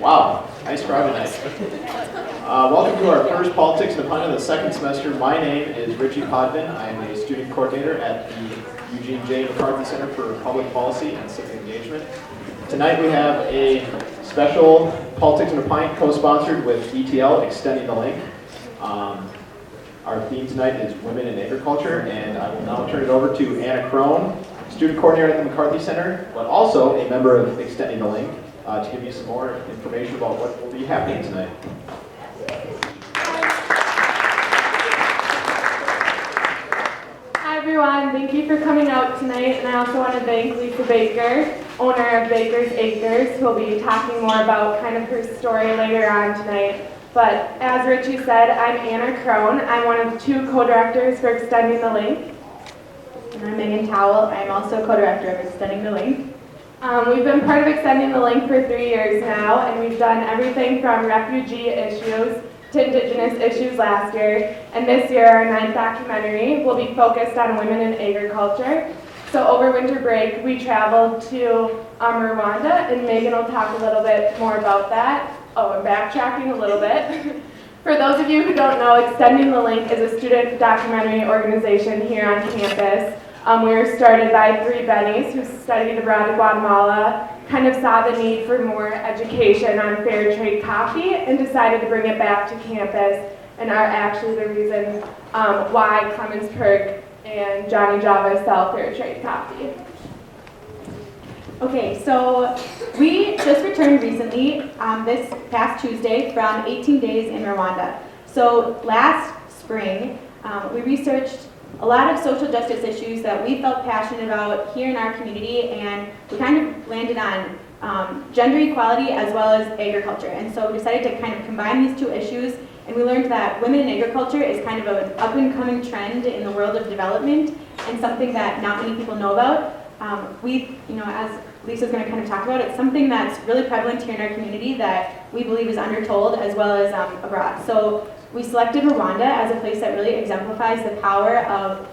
Wow, nice crowd tonight. Welcome to our first Politics in the Pint of the second semester. My name is Richie Podvin. I am a student coordinator at the Eugene J. McCarthy Center for Public Policy and Civic Engagement. Tonight we have a special Politics in a Pint co-sponsored with ETL, Extending the Link. Our theme tonight is Women in Agriculture, and I will now turn it over to Anna Crone, student coordinator at the McCarthy Center, but also a member of Extending the Link, to give you some more information about what will be happening tonight. Hi everyone, thank you for coming out tonight, and I also want to thank Lisa Baker, owner of Baker's Acres, who will be talking more about kind of her story later on tonight. But as Richie said, I'm Anna Crone. I'm one of two co-directors for Extending the Link. And I'm Megan Towell. I'm also co-director of Extending the Link. We've been part of Extending the Link for 3 years now, and we've done everything from refugee issues to Indigenous issues last year. And this year, our 9th documentary will be focused on women in agriculture. So over winter break, we traveled to Rwanda, and Megan will talk a little bit more about that. Oh, and backtracking a little bit. For those of you who don't know, Extending the Link is a student documentary organization here on campus. We were started by 3 Bennies who studied abroad in Guatemala, kind of saw the need for more education on fair trade coffee, and decided to bring it back to campus, and are actually the reason why Clemens Perk and Johnny Java sell fair trade coffee. Okay, so we just returned recently, this past Tuesday, from 18 days in Rwanda. So last spring, we researched a lot of social justice issues that we felt passionate about here in our community, and we kind of landed on gender equality as well as agriculture. And so we decided to kind of combine these 2 issues, and we learned that women in agriculture is kind of an up-and-coming trend in the world of development, and something that not many people know about. As Lisa's going to kind of talk about, it's something that's really prevalent here in our community that we believe is undertold as well as abroad. So we selected Rwanda as a place that really exemplifies the power of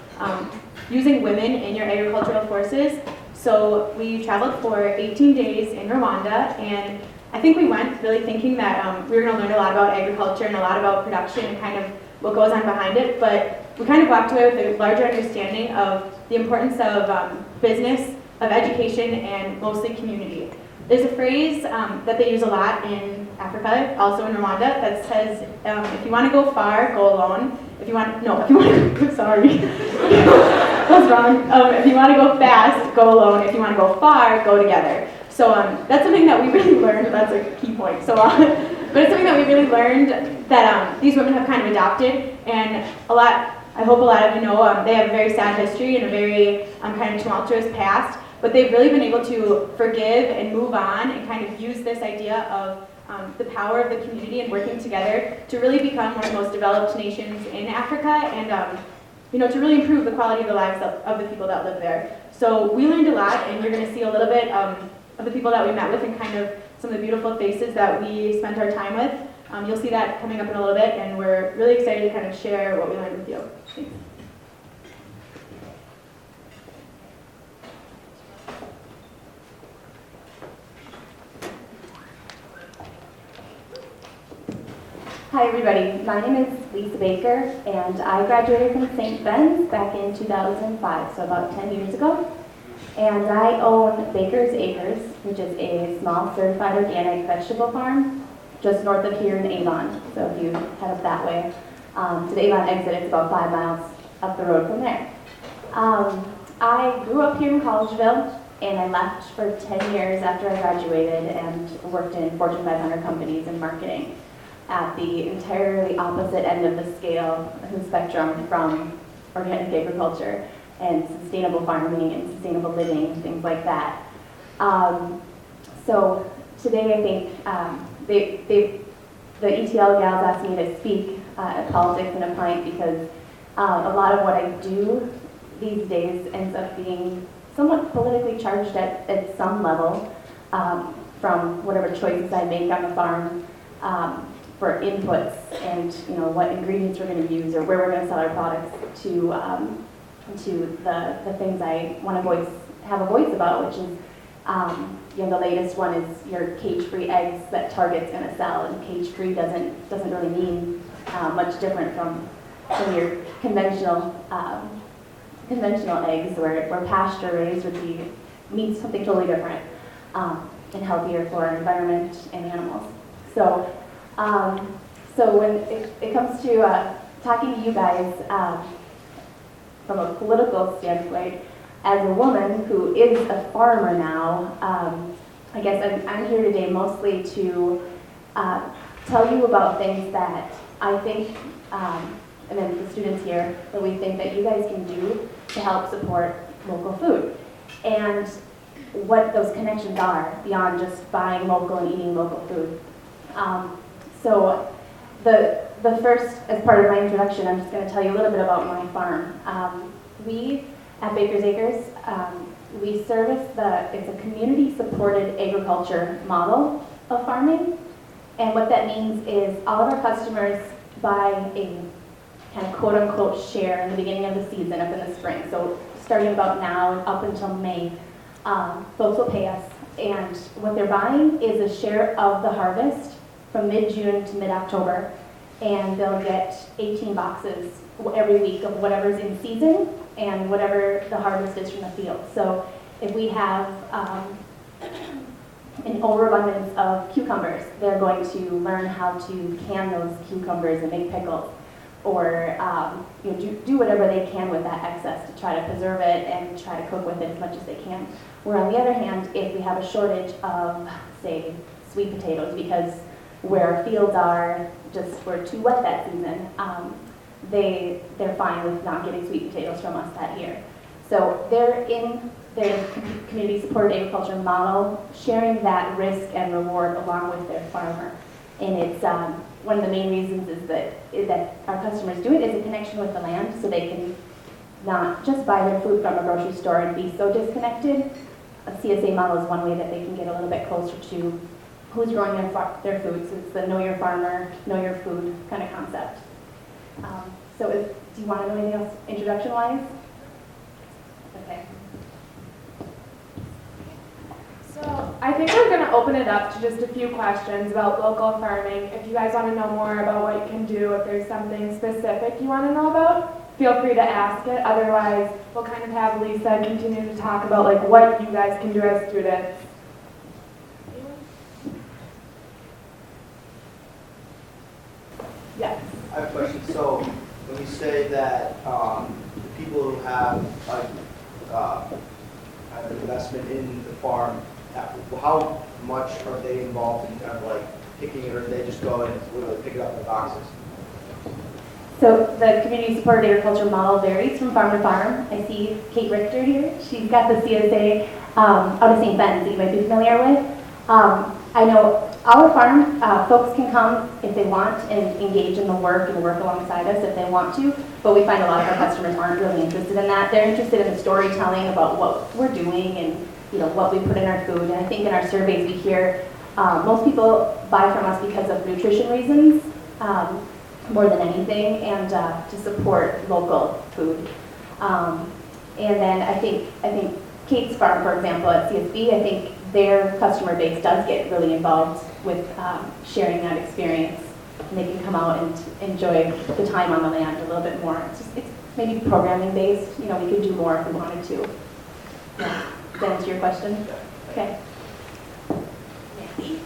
using women in your agricultural forces. So we traveled for 18 days in Rwanda, and I think we went really thinking that we were going to learn a lot about agriculture and a lot about production and kind of what goes on behind it, but we kind of walked away with a larger understanding of the importance of business, of education, and mostly community. There's a phrase that they use a lot in Africa, also in Rwanda, that says, if you want to go far, go alone. If you want to sorry. That was wrong. If you want to go fast, go alone. If you want to go far, go together. So that's something that we really learned. That's a key point. So, but it's something that we really learned that these women have kind of adopted, and I hope a lot of you know, they have a very sad history and a very kind of tumultuous past, but they've really been able to forgive and move on and kind of use this idea of the power of the community and working together to really become one of the most developed nations in Africa, and to really improve the quality of the lives of the people that live there. So we learned a lot, and you're going to see a little bit of the people that we met with and kind of some of the beautiful faces that we spent our time with. You'll see that coming up in a little bit, and we're really excited to kind of share what we learned with you. Thanks. Hi everybody, my name is Lisa Baker, and I graduated from St. Ben's back in 2005, so about 10 years ago. And I own Baker's Acres, which is a small certified organic vegetable farm just north of here in Avon. So if you head up that way to the Avon exit, it's about 5 miles up the road from there. I grew up here in Collegeville, and I left for 10 years after I graduated and worked in Fortune 500 companies in marketing at the entirely opposite end of the scale and the spectrum from organic agriculture and sustainable farming and sustainable living, things like that. So today I think the ETL gals asked me to speak at Politics in a Pint because a lot of what I do these days ends up being somewhat politically charged at some level, from whatever choices I make on the farm for inputs and what ingredients we're going to use or where we're going to sell our products to the things I want to have a voice about, which is The latest one is your cage-free eggs that Target's going to sell, and cage-free doesn't really mean much different from your conventional eggs, where pasture-raised means something totally different and healthier for our environment and animals. So, when it comes to talking to you guys from a political standpoint, as a woman who is a farmer now, I guess I'm here today mostly to tell you about things that I think, and then the students here, that we think that you guys can do to help support local food. And what those connections are beyond just buying local and eating local food. So the first, as part of my introduction, I'm just going to tell you a little bit about my farm. We at Baker's Acres, we service it's a community-supported agriculture model of farming. And what that means is all of our customers buy a kind of quote-unquote share in the beginning of the season up in the spring. So starting about now and up until May, folks will pay us. And what they're buying is a share of the harvest from mid-June to mid-October. And they'll get 18 boxes every week of whatever's in season and whatever the harvest is from the field. So if we have an overabundance of cucumbers, they're going to learn how to can those cucumbers and make pickles, or do whatever they can with that excess to try to preserve it and try to cook with it as much as they can. Where on the other hand, if we have a shortage of, say, sweet potatoes, because where our fields are we're too wet that season, they're fine with not getting sweet potatoes from us that year. So they're in their community-supported agriculture model, sharing that risk and reward along with their farmer. And it's one of the main reasons is that our customers do it is a connection with the land, so they can not just buy their food from a grocery store and be so disconnected. A CSA model is one way that they can get a little bit closer to who's growing their food. So it's the know your farmer, know your food kind of concept. Do you want to know anything else introduction-wise? Okay. So I think we're going to open it up to just a few questions about local farming. If you guys want to know more about what you can do, if there's something specific you want to know about, feel free to ask it. Otherwise, we'll kind of have Lisa continue to talk about what you guys can do as students. Yes. I have a question. So when you say that the people who have an investment in the farm, how much are they involved in kind of picking it, or do they just go and literally pick it up in the boxes? So the community-supported agriculture model varies from farm to farm. I see Kate Richter here. She's got the CSA out of St. Ben's that you might be familiar with. I know our farm, folks can come if they want and engage in the work and work alongside us if they want to, but we find a lot of our customers aren't really interested in that. They're interested in the storytelling about what we're doing and what we put in our food. And I think in our surveys we hear most people buy from us because of nutrition reasons more than anything, and to support local food. And then I think Kate's farm, for example, at CSB, I think their customer base does get really involved with sharing that experience, and they can come out and enjoy the time on the land a little bit more. It's maybe programming based. We could do more if we wanted to. Yeah. Does that answer your question? Okay. Nancy,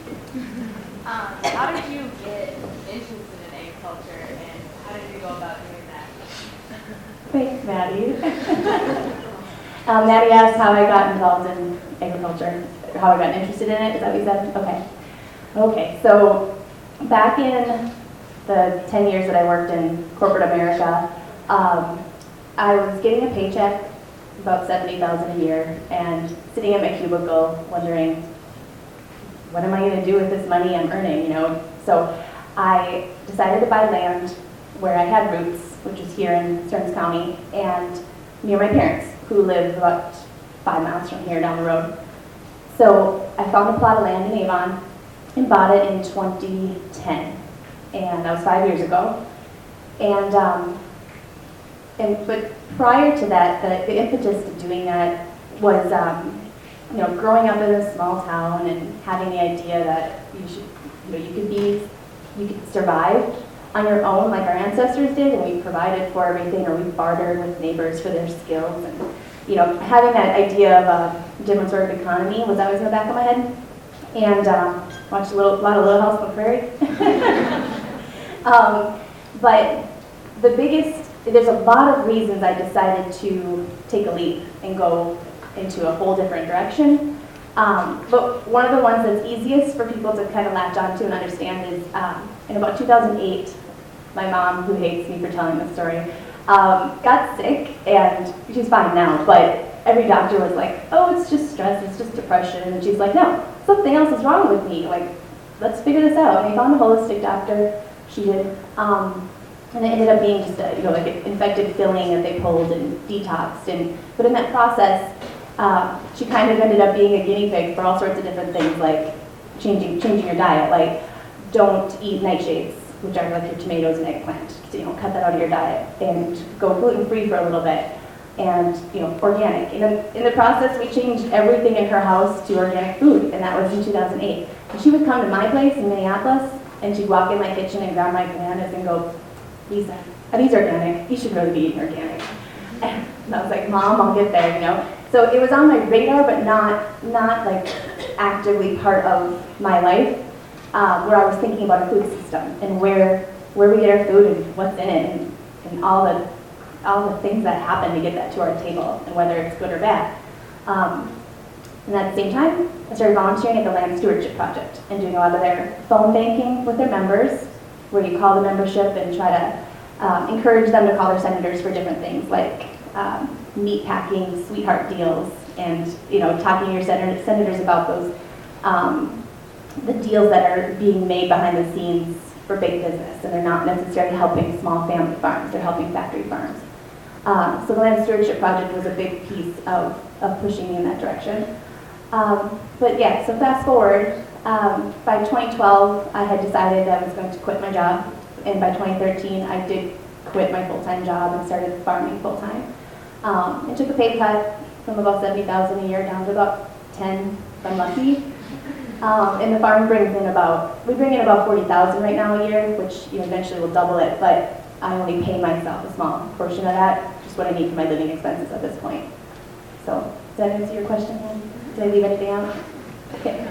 how did you get interested in agriculture, and how did you go about doing that? Thanks, Maddie. Maddie asked how I got involved in agriculture, or how I got interested in it. Is that what you said? Okay. Okay, so back in the 10 years that I worked in corporate America, I was getting a paycheck, about $70,000 a year, and sitting at my cubicle wondering, what am I going to do with this money I'm earning, So I decided to buy land where I had roots, which is here in Stearns County, and near my parents, who live about 5 miles from here down the road. So I found a plot of land in Avon and bought it in 2010, and that was 5 years ago. But prior to that, the impetus to doing that was growing up in a small town and having the idea that you could survive on your own like our ancestors did, and we provided for everything, or we bartered with neighbors for their skills, and having that idea of a different sort of economy was always in the back of my head. And watched a lot of Little House on the Prairie. But there's a lot of reasons I decided to take a leap and go into a whole different direction. But one of the ones that's easiest for people to kind of latch onto and understand is in about 2008, my mom, who hates me for telling this story, got sick, and she's fine now, but every doctor was like, oh, it's just stress, it's just depression, and she's like, no, something else is wrong with me, like, let's figure this out. And we found a holistic doctor, she did, and it ended up being just a, like an infected filling that they pulled and detoxed, but in that process, she kind of ended up being a guinea pig for all sorts of different things, like changing your diet, like don't eat nightshades, which are like your tomatoes and eggplant. Cut that out of your diet, and go gluten-free for a little bit, and organic. In the process, we changed everything in her house to organic food, and that was in 2008. And she would come to my place in Minneapolis, and she'd walk in my kitchen and grab my bananas and go, Lisa, are these organic? You should really be eating organic. And I was like, Mom, I'll get there, So it was on my radar, but not like actively part of my life, where I was thinking about a food system and where we get our food and what's in it, and all the things that happen to get that to our table, and whether it's good or bad. And at the same time, I started volunteering at the Land Stewardship Project and doing a lot of their phone banking with their members, where you call the membership and try to encourage them to call their senators for different things like meat packing, sweetheart deals, and talking to your senators about those the deals that are being made behind the scenes for big business, and they're not necessarily helping small family farms, they're helping factory farms. So the Land Stewardship Project was a big piece of pushing me in that direction. But yeah, so fast forward, by 2012, I had decided I was going to quit my job, and by 2013, I did quit my full-time job and started farming full-time. And took a pay cut from about $70,000 a year down to about 10, if I'm lucky. And the farm we bring in about $40,000 right now a year, which eventually will double it, but I only pay myself a small portion of that, just what I need for my living expenses at this point. So, does that answer your question, Ann? Did I leave anything out? Okay.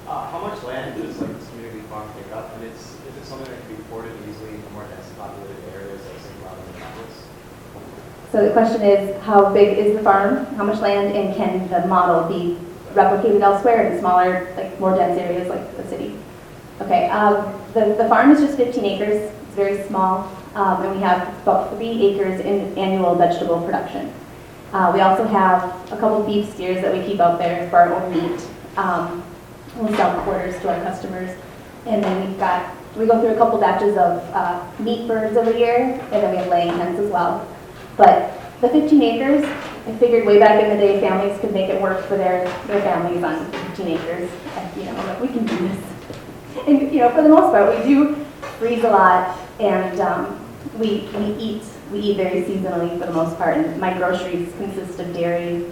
How much land does this community farm take up? And is it something that can be ported easily into more densely populated areas like St. Cloud and Minneapolis? So the question is, how big is the farm? How much land, and can the model be replicated elsewhere in smaller, like more dense areas like the city? Okay, the farm is just 15 acres. It's very small, and we have about 3 acres in annual vegetable production. We also have a couple beef steers that we keep out there for our own meat. We'll sell quarters to our customers, and then we go through a couple batches of meat birds every year, and then we have laying hens as well. But the 15 acres, I figured way back in the day, families could make it work for their families on 15 acres. And, we can do this. And for the most part, we do freeze a lot, and we eat very seasonally for the most part. And my groceries consist of dairy,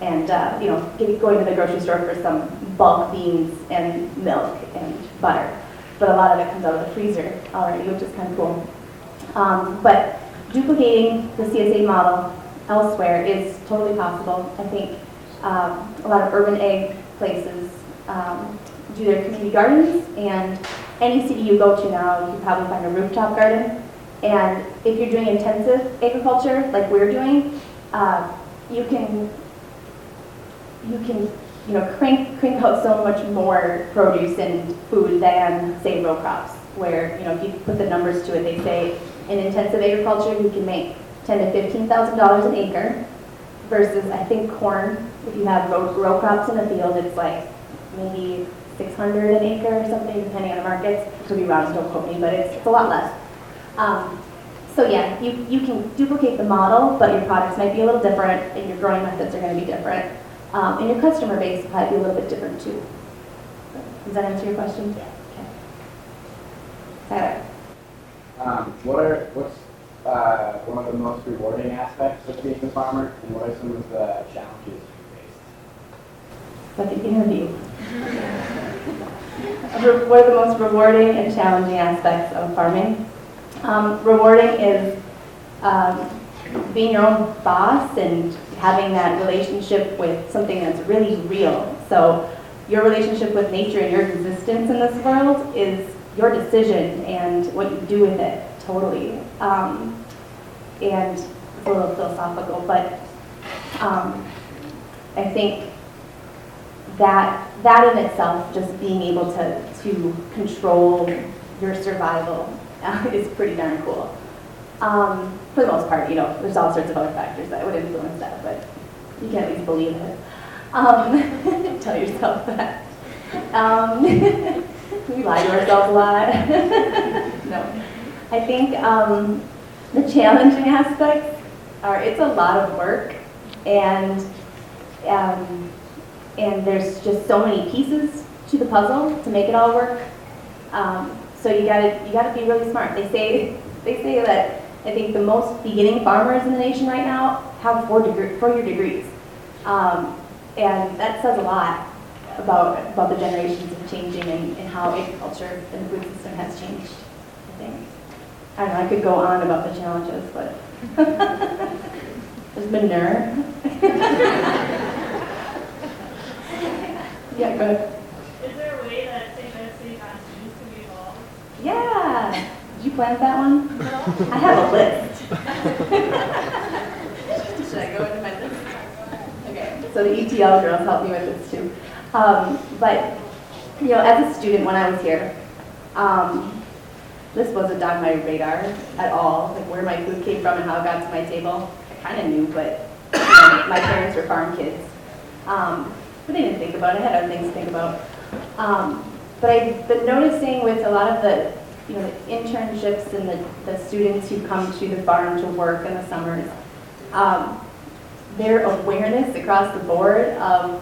and going to the grocery store for some bulk beans and milk and butter. But a lot of it comes out of the freezer already, which is kind of cool. But duplicating the CSA model elsewhere is totally possible. I think a lot of urban egg places do their community gardens, and any city you go to now, you can probably find a rooftop garden. And if you're doing intensive agriculture, like we're doing, you can crank out so much more produce and food than, say, row crops, where, if you put the numbers to it, they say in intensive agriculture, you can make $10,000 to $15,000 an acre, versus, I think, corn, if you have row crops in the field, it's like maybe $600 an acre or something, depending on the markets. It could be wrong, don't quote me, but it's a lot less. So yeah, you can duplicate the model, but your products might be a little different, and your growing methods are going to be different. And your customer base might be a little bit different too. Does that answer your question? Yeah. Okay. Tyler. one of the most rewarding aspects of being a farmer, and what are some of the challenges you faced? Like an interview. What are the most rewarding and challenging aspects of farming? Rewarding is being your own boss and having that relationship with something that's really real. So your relationship with nature and your existence in this world is your decision and what you do with it, totally. And it's a little philosophical, but I think that in itself, just being able to control your survival is pretty darn cool. For the most part, there's all sorts of other factors that would influence that, but you can at least believe it. Tell yourself that. We lie to ourselves a lot. No. I think the challenging aspects are it's a lot of work, and there's just so many pieces to the puzzle to make it all work. So you gotta be really smart. They say that I think the most beginning farmers in the nation right now have four-year degrees, and that says a lot about the generations of changing and how agriculture and the food system has changed. I think. I don't know. I could go on about the challenges, but there's manure. Yeah, go ahead. Is there a way that St. Ben's City Constitution can be involved? Yeah. Did you plant that one? I have a list. Should I go into my list? Okay. So the ETL girls helped me with this too. But as a student when I was here, this wasn't on my radar at all, like where my food came from and how it got to my table. I kind of knew, but my parents were farm kids. But they didn't think about it. I had other things to think about. But I've been noticing with a lot of the internships and the students who come to the farm to work in the summers, their awareness across the board of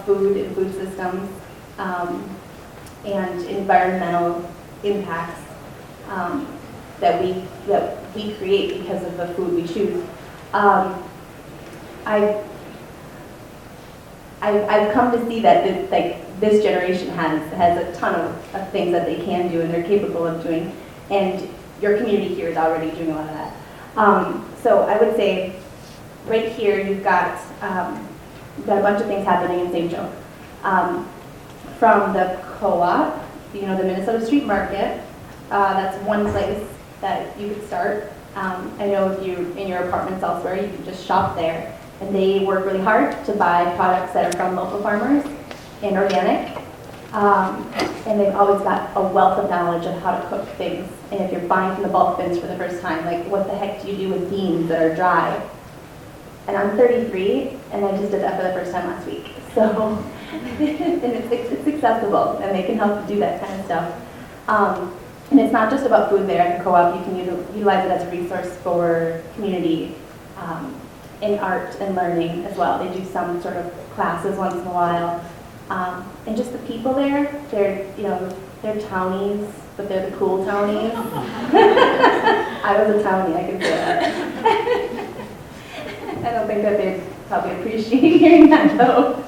food and food systems and environmental impacts that we create because of the food we choose. I've come to see that this generation has a ton of things that they can do and they're capable of doing, and your community here is already doing a lot of that. So I would say right here you've got a bunch of things happening in St. Joe. From the co-op, the Minnesota Street Market, that's one place that you could start. I know if you're in your apartments elsewhere, you can just shop there. And they work really hard to buy products that are from local farmers and organic. And they've always got a wealth of knowledge of how to cook things. And if you're buying from the bulk bins for the first time, like what the heck do you do with beans that are dry? And I'm 33, and I just did that for the first time last week. So, and it's accessible, and they can help you do that kind of stuff. And it's not just about food there at the co-op. You can utilize it as a resource for community in art and learning as well. They do some sort of classes once in a while. And just the people there, they're townies, but they're the cool townies. I was a townie, I can say that. I don't think that they'd probably appreciate hearing that though.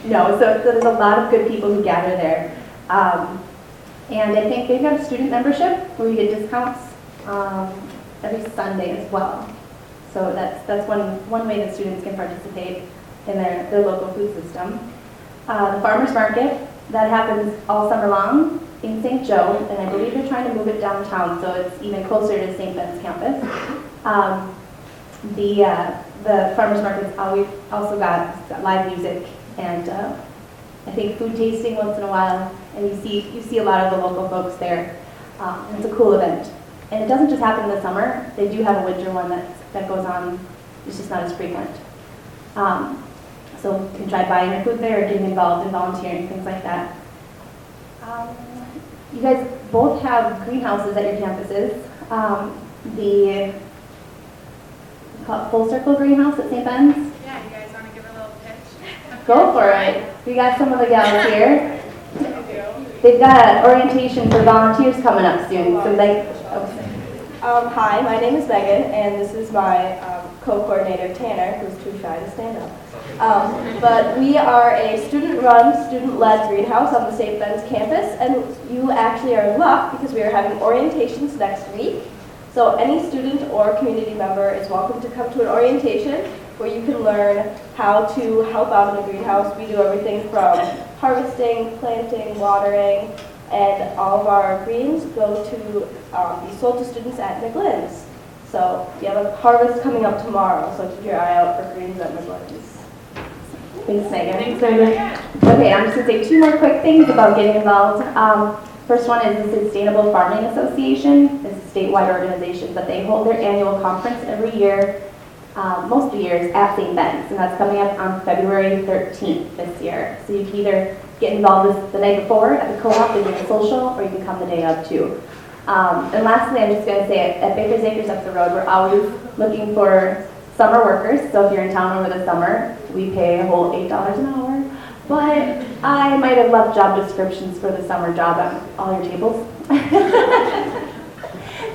No, so there's a lot of good people who gather there. And I think they've got a student membership where you get discounts every Sunday as well. So that's one way that students can participate in their local food system. The farmers market, that happens all summer long in St. Joe, and I believe they're trying to move it downtown so it's even closer to St. Ben's campus. The farmers market's always also got live music and I think food tasting once in a while, and you see a lot of the local folks there. It's a cool event. And it doesn't just happen in the summer. They do have a winter one that goes on. It's just not as frequent. So you can try buying your food there or getting involved in volunteering, things like that. You guys both have greenhouses at your campuses. The call it Full Circle Greenhouse at St. Ben's. Yeah, you guys want to give a little pitch? Go for it. We got some of the gals here. They've got an orientation for volunteers coming up soon. So Hi, my name is Megan, and this is my co-coordinator, Tanner, who's too shy to stand up. But we are a student-run, student-led greenhouse on the St. Ben's campus, and you actually are in luck because we are having orientations next week. So any student or community member is welcome to come to an orientation where you can learn how to help out in the greenhouse. We do everything from harvesting, planting, watering, and all of our greens go to be sold to students at McGlynn's. So we have a harvest coming up tomorrow, so keep your eye out for greens at McGlynn's. Thanks, Megan. Thanks, Megan. Okay, I'm just going to say 2 more quick things about getting involved. First one is the Sustainable Farming Association. It's a statewide organization, but they hold their annual conference every year, most of the years, at St. Ben's, and that's coming up on February 13th this year. So you can either get involved the night before at the co-op and do a social, or you can come the day of too. And lastly, I'm just going to say at Baker's Acres up the road, we're always looking for summer workers. So if you're in town over the summer, we pay a whole $8 an hour. But I might have left job descriptions for the summer job on all your tables.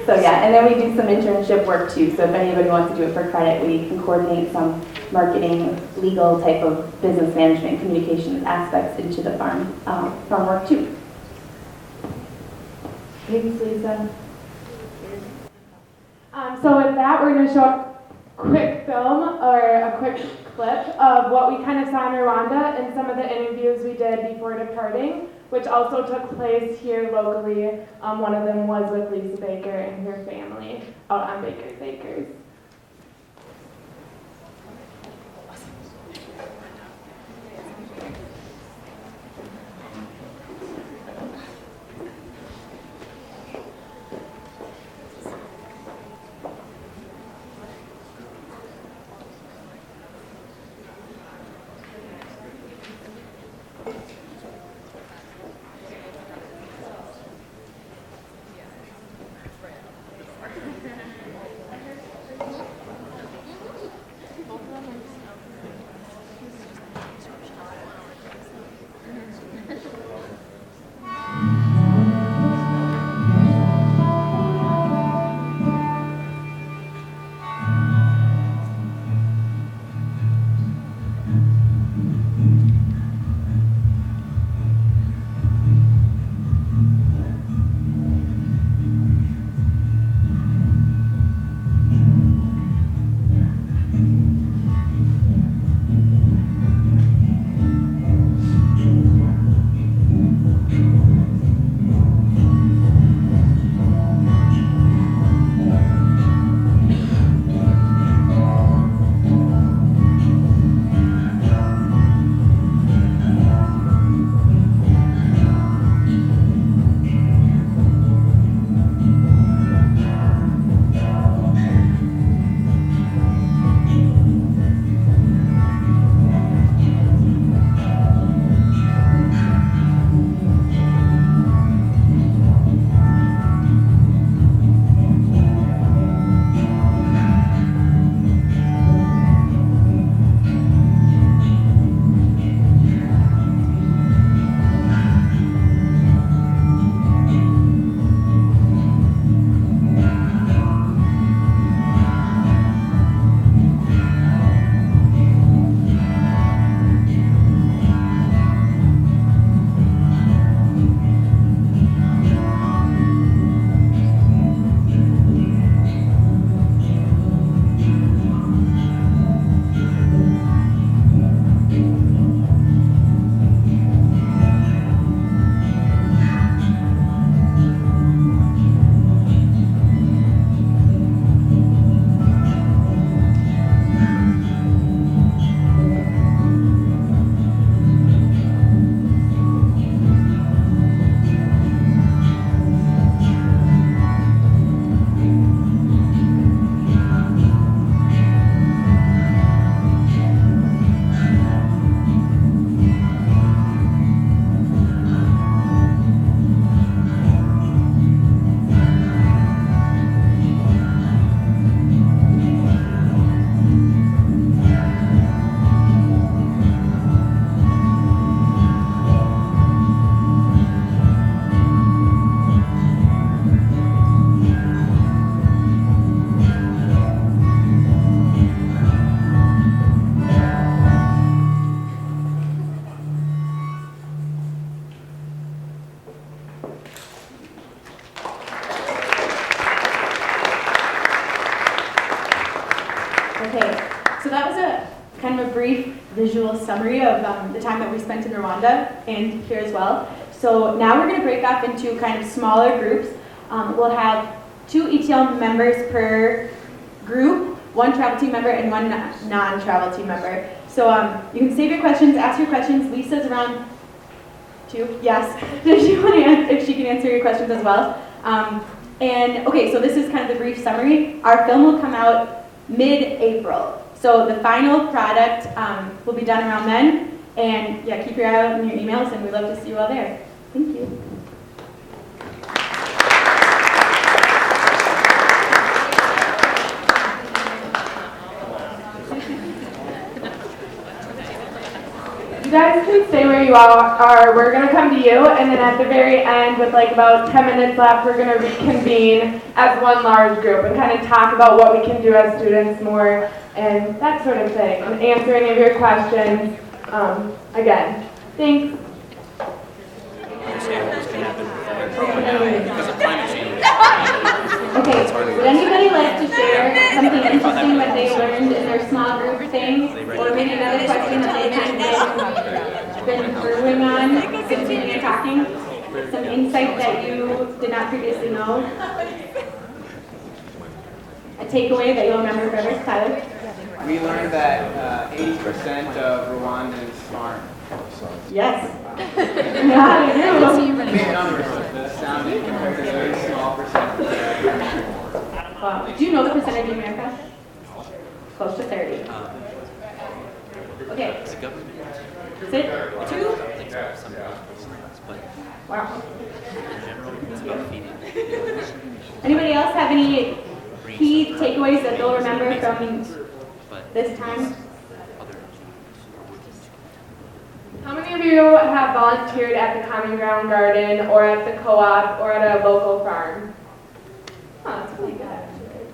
So yeah, and then we do some internship work too. So if anybody wants to do it for credit, we can coordinate some marketing, legal type of business management, communications aspects into the farm work too. Thanks, Lisa. So with that, we're going to show a quick film or a quick clip of what we kind of saw in Rwanda and some of the interviews we did before departing, which also took place here locally. One of them was with Lisa Baker and her family out on Baker's Acres. visual summary of the time that we spent in Rwanda and here as well. So now we're going to break off into kind of smaller groups. We'll have 2 ETL members per group, 1 travel team member and 1 non-travel team member. So you can save your questions, ask your questions. Lisa's around 2, yes, if she can answer your questions as well. And okay, so this is kind of the brief summary. Our film will come out mid-April. So the final product will be done around then. And yeah, keep your eye out on your emails, and we'd love to see you all there. Thank you. You guys can stay where you all are. We're going to come to you, and then at the very end, with like about 10 minutes left, we're going to reconvene as one large group and kind of talk about what we can do as students more and that sort of thing, and answer any of your questions. Again, thanks. Okay, would anybody like to share something interesting that they learned in their small group thing? Or maybe another question that they kind of been brewing on since we've been talking? Some insight that you did not previously know? A takeaway that you'll remember forever, Tyler? We learned that 80% of Rwandans farm. Yes. Yeah, I do. Big numbers, but sounding compared to a very small percentage. Wow. Do you know the percentage in America? Close to 30. Okay. Is it 2? Wow. Anybody else have any key takeaways that they'll remember from this time? How many of you have volunteered at the Common Ground Garden or at the co-op or at a local farm? Oh, that's really good, actually.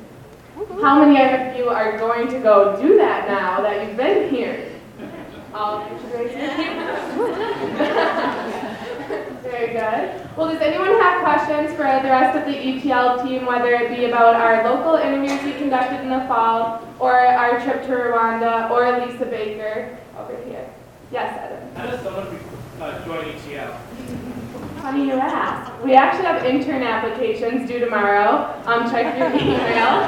How many of you are going to go do that now that you've been here? All of you should raise your hand. Very good. Well, does anyone have questions for the rest of the ETL team, whether it be about our local interviews we conducted in the fall, or our trip to Rwanda, or Lisa Baker over here? Yes, Evan. How does someone join ETL? Funny you ask. We actually have intern applications due tomorrow. Check your email.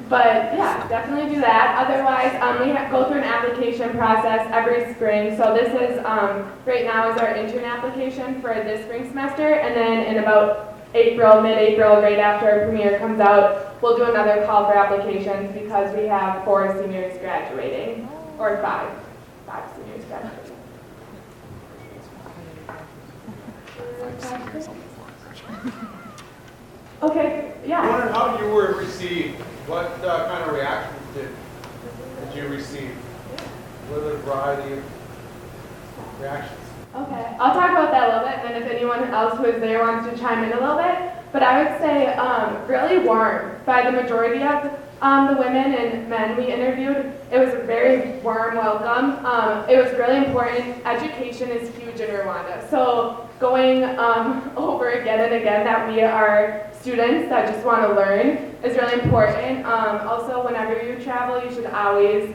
But yeah, definitely do that. Otherwise, we go through an application process every spring. So this is, right now is our intern application for this spring semester. And then in about April, mid-April, right after our premiere comes out, we'll do another call for applications because we have 4 seniors graduating. Or 5 seniors graduating. Okay, I yeah. wondered how you were received. What kind of reactions did you receive? What a variety of reactions. Okay, I'll talk about that a little bit, and then if anyone else who is there wants to chime in a little bit. But I would say really warm by the majority of the women and men we interviewed. It was a very warm welcome. It was really important. Education is huge in Rwanda. So going over again and again that we are students that just want to learn is really important. Also, whenever you travel, you should always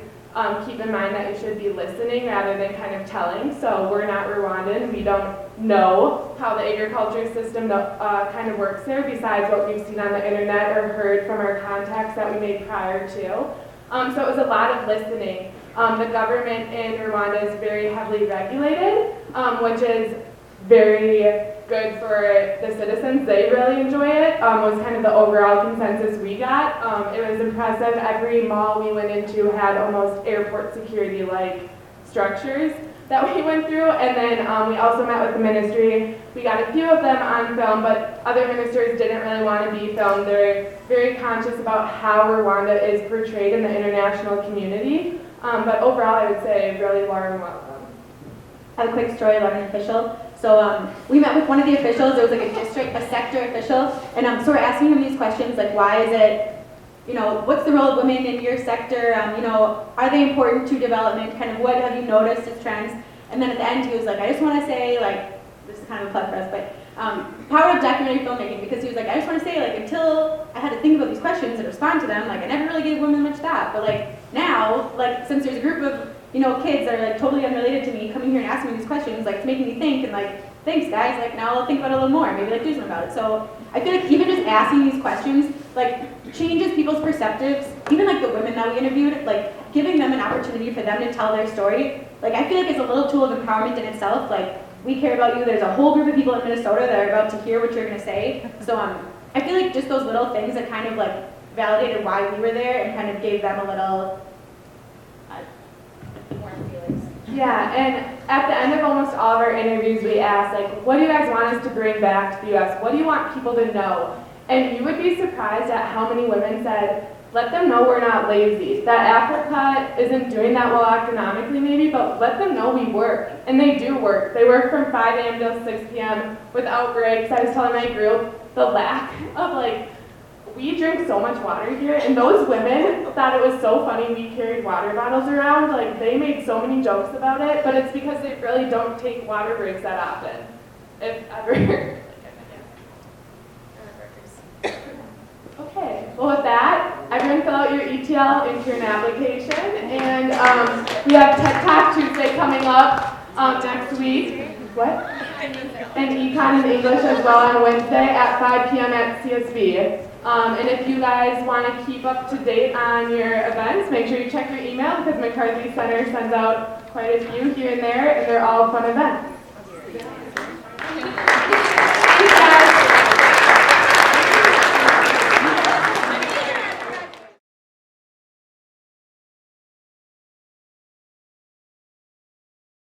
keep in mind that you should be listening rather than kind of telling. So we're not Rwandan. We don't know how the agriculture system kind of works there besides what we've seen on the internet or heard from our contacts that we made prior to. So it was a lot of listening. The government in Rwanda is very heavily regulated, which is very good for the citizens. They really enjoy it, was kind of the overall consensus we got. It was impressive. Every mall we went into had almost airport security-like structures that we went through. And then we also met with the ministry. We got a few of them on film, but other ministers didn't really want to be filmed. They're very conscious about how Rwanda is portrayed in the international community. But overall, I would say really warm welcome. I have a quick story about an official. So we met with one of the officials. It was like a sector official, and so we're asking him these questions like, why is it, what's the role of women in your sector? Are they important to development? Kind of what have you noticed as trends? And then at the end, he was like, I just want to say, like, this is kind of a plug for us, but power of documentary filmmaking, because he was like, I just want to say, like, until I had to think about these questions and respond to them, like, I never really gave women much thought, but like, now, like, since there's a group of, kids that are like totally unrelated to me coming here and asking me these questions, like, it's making me think, and like, thanks guys, like, now I'll think about it a little more, maybe like do something about it. So I feel like even just asking these questions, like, changes people's perspectives, even like the women that we interviewed, like, giving them an opportunity for them to tell their story, like, I feel like it's a little tool of empowerment in itself. Like, we care about you, there's a whole group of people in Minnesota that are about to hear what you're gonna say. So I feel like just those little things that kind of like validated why we were there and kind of gave them a little more feelings. Yeah, and at the end of almost all of our interviews, we asked, like, what do you guys want us to bring back to the U.S.? What do you want people to know? And you would be surprised at how many women said, let them know we're not lazy. That Africa isn't doing that well economically maybe, but let them know we work. And they do work. They work from 5 a.m. till 6 p.m. without breaks. I was telling my group the lack of, like, we drink so much water here, and those women thought it was so funny we carried water bottles around. Like, they made so many jokes about it, but it's because they really don't take water breaks that often, if ever. Okay, well with that, everyone fill out your ETL intern application, and we have Tech Talk Tuesday coming up next week. What? And Econ and English as well on Wednesday at 5 p.m. at CSB. And if you guys want to keep up to date on your events, make sure you check your email because McCarthy Center sends out quite a few here and there, and they're all fun events.